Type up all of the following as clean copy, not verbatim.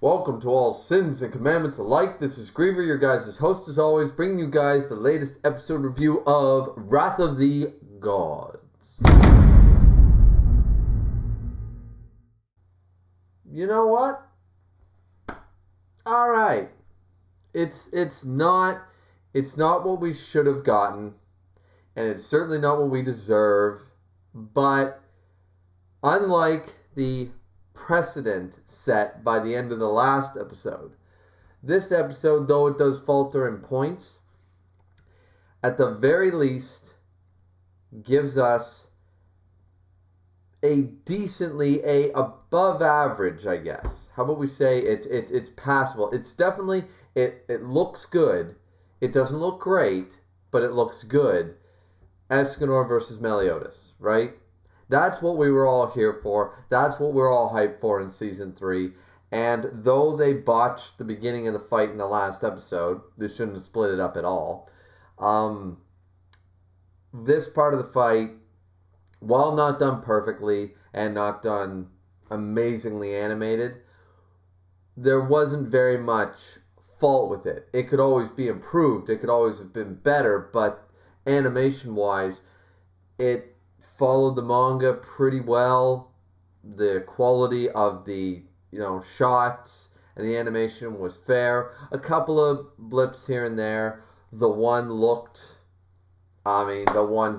Welcome to all sins and commandments alike. This is Griever, your guys' host as always, bringing you guys the latest episode review of Wrath of the Gods. You know what? Alright. It's not what we should have gotten, and it's certainly not what we deserve, but unlike the precedent set by the end of the last episode, this episode, though it does falter in points, at the very least gives us a above average, I guess. How about we say it's passable. It's definitely it looks good. It doesn't look great, but it looks good. Escanor versus Meliodas, right? That's what we were all here for. That's what we're all hyped for in Season 3. And though they botched the beginning of the fight in the last episode, they shouldn't have split it up at all. This part of the fight, while not done perfectly and not done amazingly animated, there wasn't very much fault with it. It could always be improved. It could always have been better, but animation-wise, it followed the manga pretty well. The quality of the shots and the animation was fair. A couple of blips here and there. The one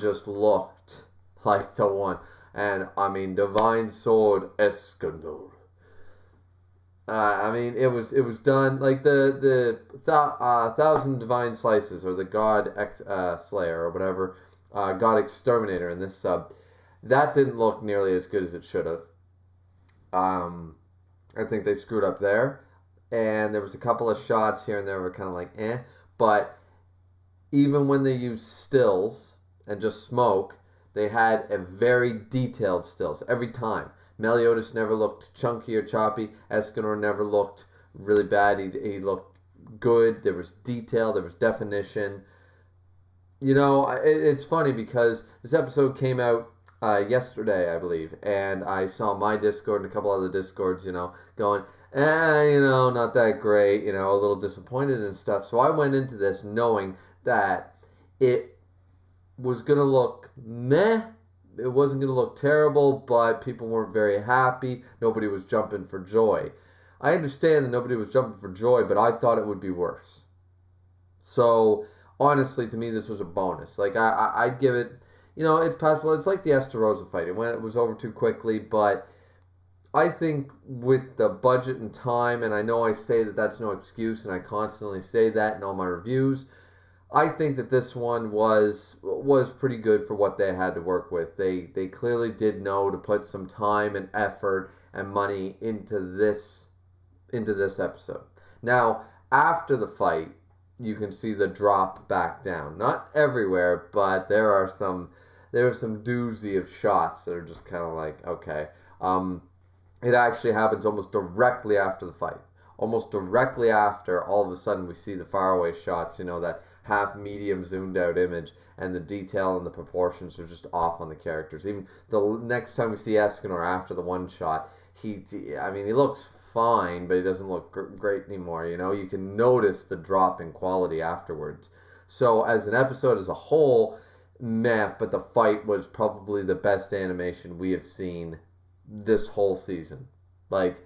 just looked like the one. And Divine Sword Escanor. It was done like the Thousand Divine Slices, or the God Slayer, or whatever. God Exterminator in this sub, that didn't look nearly as good as it should have. I think they screwed up there, and there was a couple of shots here and there were kind of like but even when they used stills and just smoke, they had a very detailed stills every time. Meliodas never looked chunky or choppy. Escanor never looked really bad. He looked good. There was detail. There was definition. It's funny because this episode came out yesterday, I believe, and I saw my Discord and a couple other Discords, going, not that great, a little disappointed and stuff. So I went into this knowing that it was going to look meh. It wasn't going to look terrible, but people weren't very happy. Nobody was jumping for joy. I understand that nobody was jumping for joy, but I thought it would be worse. So honestly, to me, this was a bonus. Like, I'd give it, it's passable. It's like the Estarossa fight. It was over too quickly, but I think with the budget and time, and I know I say that that's no excuse, and I constantly say that in all my reviews, I think that this one was pretty good for what they had to work with. They clearly did know to put some time and effort and money into this episode. Now, after the fight, you can see the drop back down. Not everywhere, but there are some doozy of shots that are just kind of like, okay. It actually happens almost directly after the fight. Almost directly after, all of a sudden we see the faraway shots, that half medium zoomed out image, and the detail and the proportions are just off on the characters. Even the next time we see Escanor after the one shot, he looks fine, but he doesn't look great anymore. You can notice the drop in quality afterwards. So as an episode as a whole, meh, but the fight was probably the best animation we have seen this whole season. Like,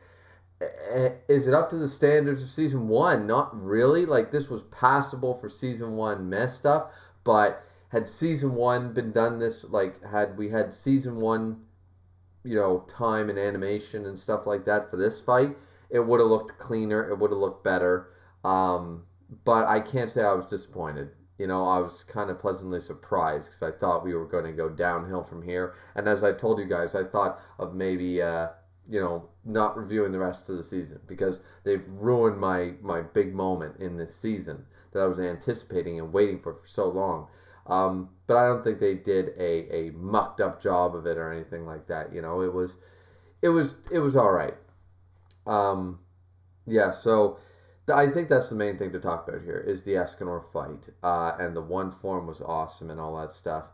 is it up to the standards of Season 1? Not really. Like, this was passable for Season 1 meh stuff, but had Season 1 been done this, like, had we had Season 1, time and animation and stuff like that for this fight, it would have looked cleaner, it would have looked better, but I can't say I was disappointed. I was kind of pleasantly surprised because I thought we were going to go downhill from here, and as I told you guys, I thought of maybe not reviewing the rest of the season because they've ruined my big moment in this season that I was anticipating and waiting for so long. But I don't think they did a mucked up job of it or anything like that. It was all right. So I think that's the main thing to talk about here is the Escanor fight, and the one form was awesome and all that stuff.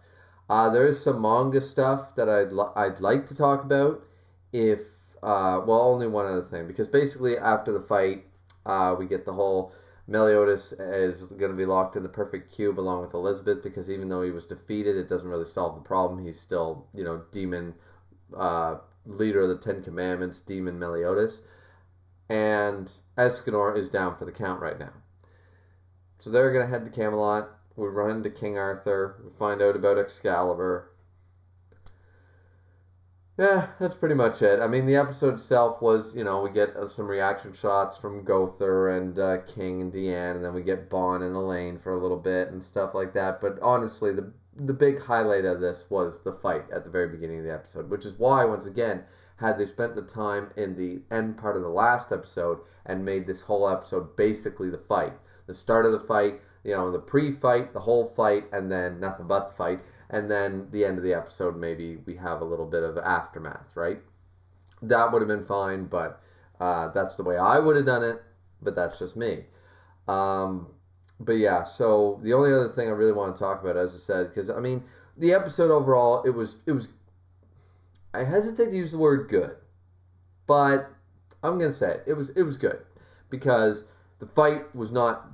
There is some manga stuff that I'd like to talk about if only one other thing, because basically after the fight, we get the whole Meliodas is going to be locked in the perfect cube along with Elizabeth, because even though he was defeated, it doesn't really solve the problem. He's still, demon leader of the Ten Commandments, Demon Meliodas. And Escanor is down for the count right now. So they're going to head to Camelot. We run into King Arthur. We find out about Excalibur. Yeah, that's pretty much it. I mean, the episode itself was, we get some reaction shots from Gother and King and Deanne, and then we get Bon and Elaine for a little bit and stuff like that. But honestly, the big highlight of this was the fight at the very beginning of the episode, which is why, once again, had they spent the time in the end part of the last episode and made this whole episode basically the fight. The start of the fight, the pre-fight, the whole fight, and then nothing but the fight. And then the end of the episode, maybe we have a little bit of aftermath, right? That would have been fine, but that's the way I would have done it, but that's just me. But yeah, so the only other thing I really want to talk about, as I said, because, I mean, the episode overall, it was, I hesitate to use the word good, but I'm going to say it was good, because the fight was not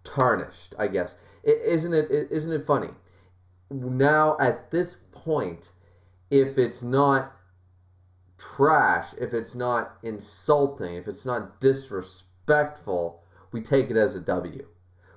tarnished, I guess. Isn't it funny? Now, at this point, if it's not trash, if it's not insulting, if it's not disrespectful, we take it as a W.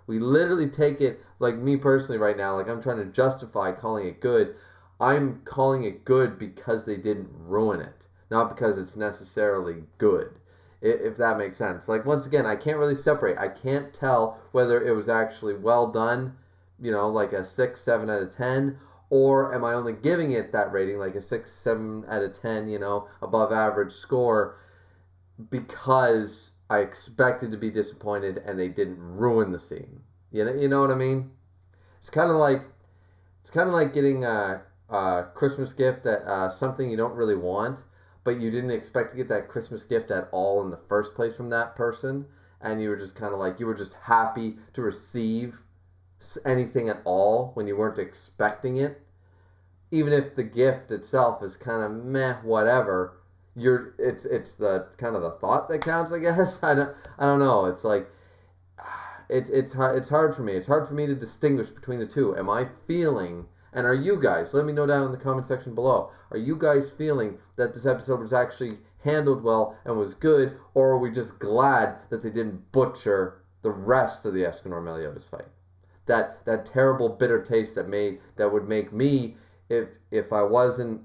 We literally take it, like me personally right now, like I'm trying to justify calling it good. I'm calling it good because they didn't ruin it, not because it's necessarily good, if that makes sense. Like, once again, I can't really separate. I can't tell whether it was actually well done, like a 6, 7 out of 10, or am I only giving it that rating, like a 6, 7 out of 10, above average score, because I expected to be disappointed and they didn't ruin the scene. You know what I mean? It's kind of like getting a Christmas gift that something you don't really want, but you didn't expect to get that Christmas gift at all in the first place from that person, and you were just kind of like, you were just happy to receive anything at all when you weren't expecting it. Even if the gift itself is kind of meh, whatever, it's the kind of the thought that counts, I guess. I don't know. It's like it's hard for me. It's hard for me to distinguish between the two. Am I feeling, and are you guys, let me know down in the comment section below, are you guys feeling that this episode was actually handled well and was good, or are we just glad that they didn't butcher the rest of the Escanor Meliodas fight? That terrible bitter taste that would make me, if I wasn't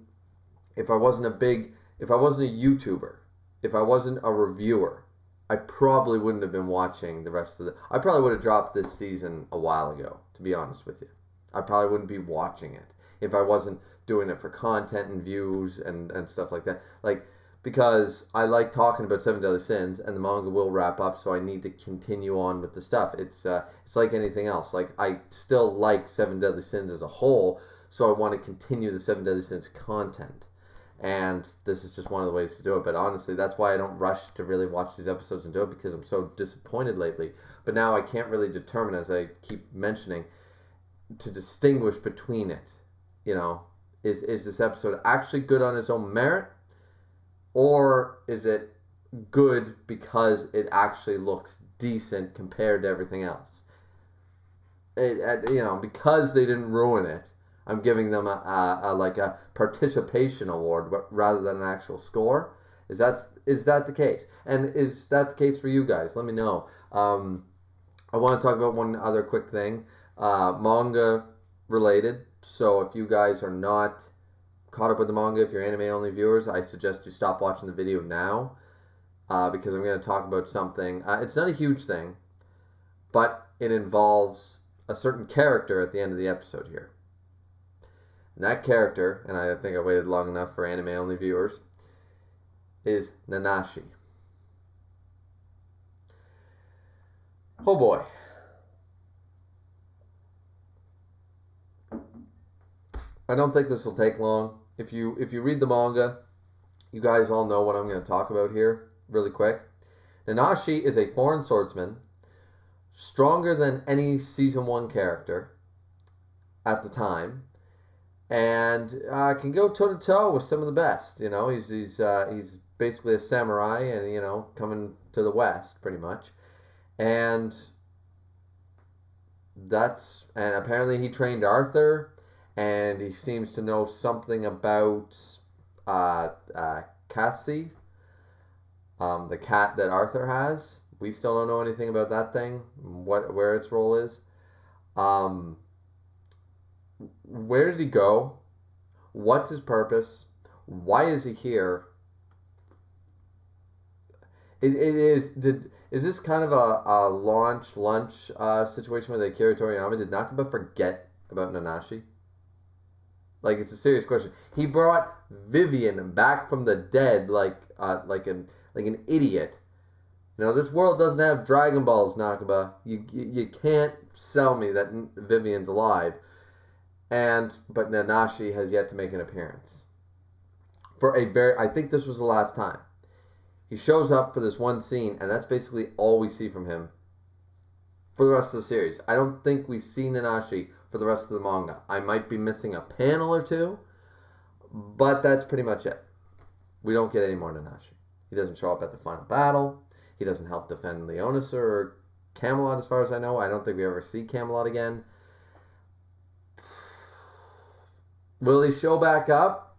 a YouTuber, if I wasn't a reviewer, I probably wouldn't have been watching the rest of I probably would have dropped this season a while ago, to be honest with you. I probably wouldn't be watching it if I wasn't doing it for content and views and stuff like that. Like, because I like talking about Seven Deadly Sins, and the manga will wrap up, so I need to continue on with the stuff. It's like anything else. Like, I still like Seven Deadly Sins as a whole, so I want to continue the Seven Deadly Sins content. And this is just one of the ways to do it. But honestly, that's why I don't rush to really watch these episodes and do it, because I'm so disappointed lately. But now I can't really determine, as I keep mentioning, to distinguish between it. Is this episode actually good on its own merit? Or is it good because it actually looks decent compared to everything else? Because they didn't ruin it, I'm giving them a participation award rather than an actual score. Is that the case? And is that the case for you guys? Let me know. I want to talk about one other quick thing, manga related. So if you guys are not caught up with the manga, if you're anime only viewers, I suggest you stop watching the video now, because I'm going to talk about something. It's not a huge thing, but it involves a certain character at the end of the episode here. And that character, and I think I waited long enough for anime only viewers, is Nanashi. Oh boy. I don't think this will take long. If you read the manga, you guys all know what I'm going to talk about here really quick. Nanashi is a foreign swordsman, stronger than any Season 1 character at the time, and can go toe-to-toe with some of the best. He's basically a samurai and, coming to the West, pretty much. And apparently he trained Arthur, and he seems to know something about Cassie, the cat that Arthur has. We still don't know anything about that thing, where its role is. Where did he go? What's his purpose? Why is he here? Is this kind of a lunch situation where Akira Toriyama did Nakaba forget about Nanashi? Like, it's a serious question. He brought Vivian back from the dead like an idiot. This world doesn't have Dragon Balls, Nakaba. You can't sell me that Vivian's alive. But Nanashi has yet to make an appearance. I think this was the last time. He shows up for this one scene, and that's basically all we see from him for the rest of the series. I don't think we see Nanashi for the rest of the manga. I might be missing a panel or two, but that's pretty much it. We don't get any more Nanashi. He doesn't show up at the final battle. He doesn't help defend Leonis or Camelot, as far as I know. I don't think we ever see Camelot again. Will he show back up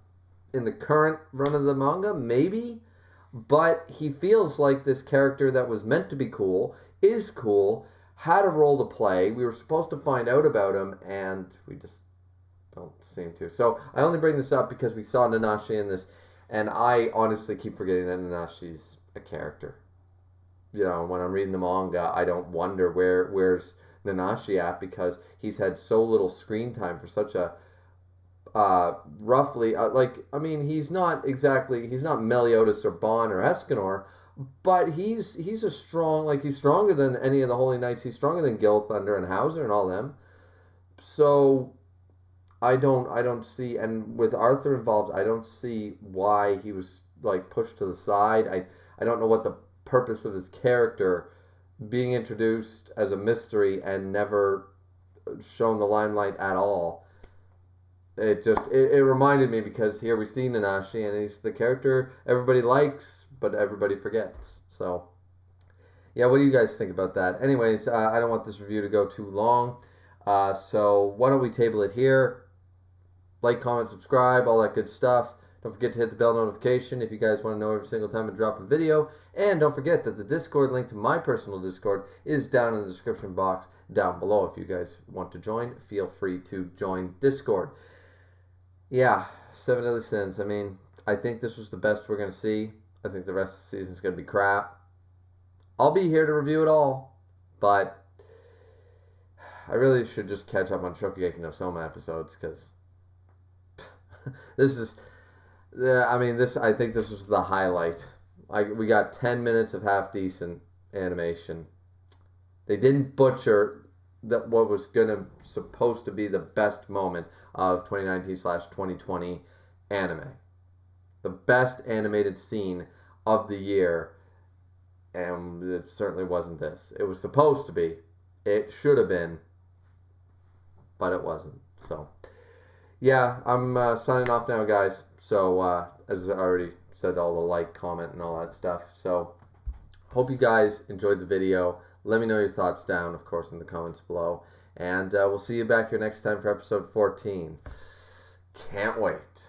in the current run of the manga? Maybe. But he feels like this character that was meant to be cool, is cool, had a role to play. We were supposed to find out about him, and we just don't seem to. So I only bring this up because we saw Nanashi in this, and I honestly keep forgetting that Nanashi's a character. When I'm reading the manga, I don't wonder where's Nanashi at, because he's had so little screen time for such a roughly, he's not Meliodas or Bon or Escanor, but he's a strong, he's stronger than any of the Holy Knights. He's stronger than Gilthunder and Hauser and all them. So I don't see, and with Arthur involved, I don't see why he was pushed to the side. I don't know what the purpose of his character being introduced as a mystery and never shown the limelight at all. It reminded me, because here we see Nanashi, and he's the character everybody likes, but everybody forgets. So, yeah, what do you guys think about that? Anyways, I don't want this review to go too long, so why don't we table it here? Like, comment, subscribe, all that good stuff. Don't forget to hit the bell notification if you guys want to know every single time I drop a video. And don't forget that the Discord link to my personal Discord is down in the description box down below. If you guys want to join, feel free to join Discord. Yeah, 7 Deadly Sins. I think this was the best we're going to see. I think the rest of the season is going to be crap. I'll be here to review it all, but I really should just catch up on Shokugeki no Soma episodes, because this is... I think this was the highlight. We got 10 minutes of half-decent animation. They didn't butcher what was supposed to be the best moment of 2019/2020 anime. The best animated scene of the year, and it certainly wasn't this. It was supposed to be. It should have been, but it wasn't. So, yeah, I'm signing off now, guys. So, as I already said, all the like, comment, and all that stuff. So, hope you guys enjoyed the video. Let me know your thoughts down, of course, in the comments below. And we'll see you back here next time for episode 14. Can't wait.